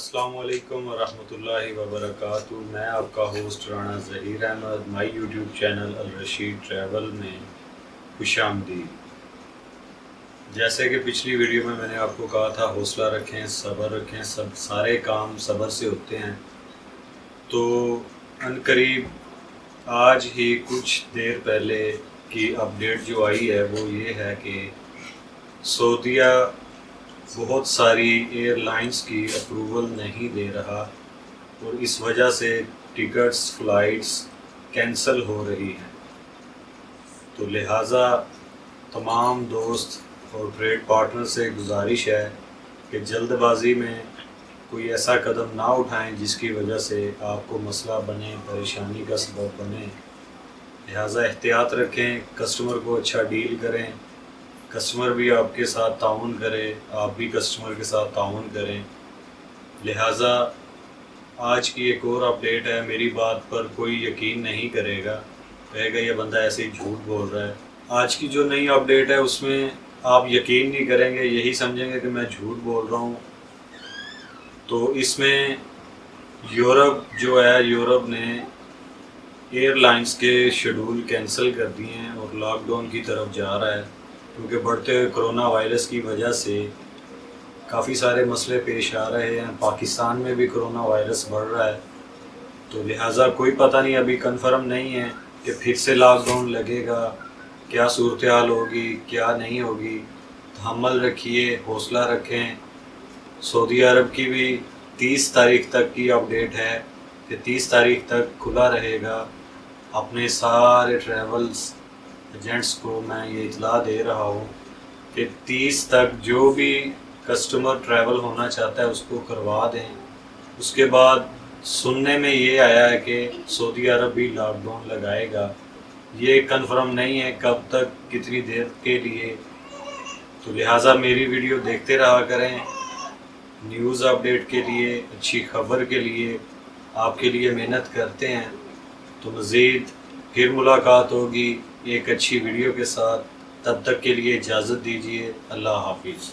السلام علیکم ورحمۃ اللہ وبرکاتہ۔ میں آپ کا host Rana Zaheer Ahmed, my YouTube channel Al Rasheed travel میں خوش آمدید۔ جیسے کہ پچھلی ویڈیو میں نے آپ کو کہا تھا حوصلہ رکھیں، صبر رکھیں، سارے کام صبر سے ہوتے ہیں۔ تو عنقریب آج ہی کچھ دیر پہلے کی اپڈیٹ جو آئی ہے وہ یہ ہے کہ سعودیہ بہت ساری ایئر لائنز کی اپروول نہیں دے رہا اور اس وجہ سے ٹکٹس فلائٹس کینسل ہو رہی ہیں۔ تو لہٰذا تمام دوست اور ٹریڈ پارٹنر سے گزارش ہے کہ جلد بازی میں کوئی ایسا قدم نہ اٹھائیں جس کی وجہ سے آپ کو مسئلہ بنے، پریشانی کا سبب بنے۔ لہٰذا احتیاط رکھیں، کسٹمر کو اچھا ڈیل کریں، کسٹمر بھی آپ کے ساتھ تعاون کرے، آپ بھی کسٹمر کے ساتھ تعاون کریں۔ لہٰذا آج کی ایک اور اپڈیٹ ہے، میری بات پر کوئی یقین نہیں کرے گا، کہے گا یہ بندہ ایسے ہی جھوٹ بول رہا ہے۔ آج کی جو نئی اپڈیٹ ہے اس میں آپ یقین نہیں کریں گے، یہی سمجھیں گے کہ میں جھوٹ بول رہا ہوں۔ تو اس میں یورپ جو ہے، یورپ نے ایئر لائنز کے شیڈول کینسل کر دیے ہیں اور لاک ڈاؤن کی طرف جا رہا ہے، کیونکہ بڑھتے ہوئے کرونا وائرس کی وجہ سے کافی سارے مسئلے پیش آ رہے ہیں۔ پاکستان میں بھی کرونا وائرس بڑھ رہا ہے، تو لہٰذا کوئی پتہ نہیں، ابھی کنفرم نہیں ہے کہ پھر سے لاک ڈاؤن لگے گا، کیا صورتحال ہوگی کیا نہیں ہوگی۔ تحمل رکھیے، حوصلہ رکھیں۔ سعودی عرب کی بھی 30 تاریخ تک کی اپڈیٹ ہے کہ 30 تاریخ تک کھلا رہے گا۔ اپنے سارے ٹریولز ایجنٹس کو میں یہ اطلاع دے رہا ہوں کہ 30 تک جو بھی کسٹمر ٹریول ہونا چاہتا ہے اس کو کروا دیں۔ اس کے بعد سننے میں یہ آیا ہے کہ سعودی عرب بھی لاک ڈاؤن لگائے گا، یہ کنفرم نہیں ہے کب تک، کتنی دیر کے لیے۔ تو لہٰذا میری ویڈیو دیکھتے رہا کریں، نیوز اپڈیٹ کے لیے، اچھی خبر کے لیے آپ کے لیے محنت کرتے ہیں۔ تو مزید پھر ملاقات ہوگی ایک اچھی ویڈیو کے ساتھ، تب تک کے لیے اجازت دیجیے۔ اللہ حافظ۔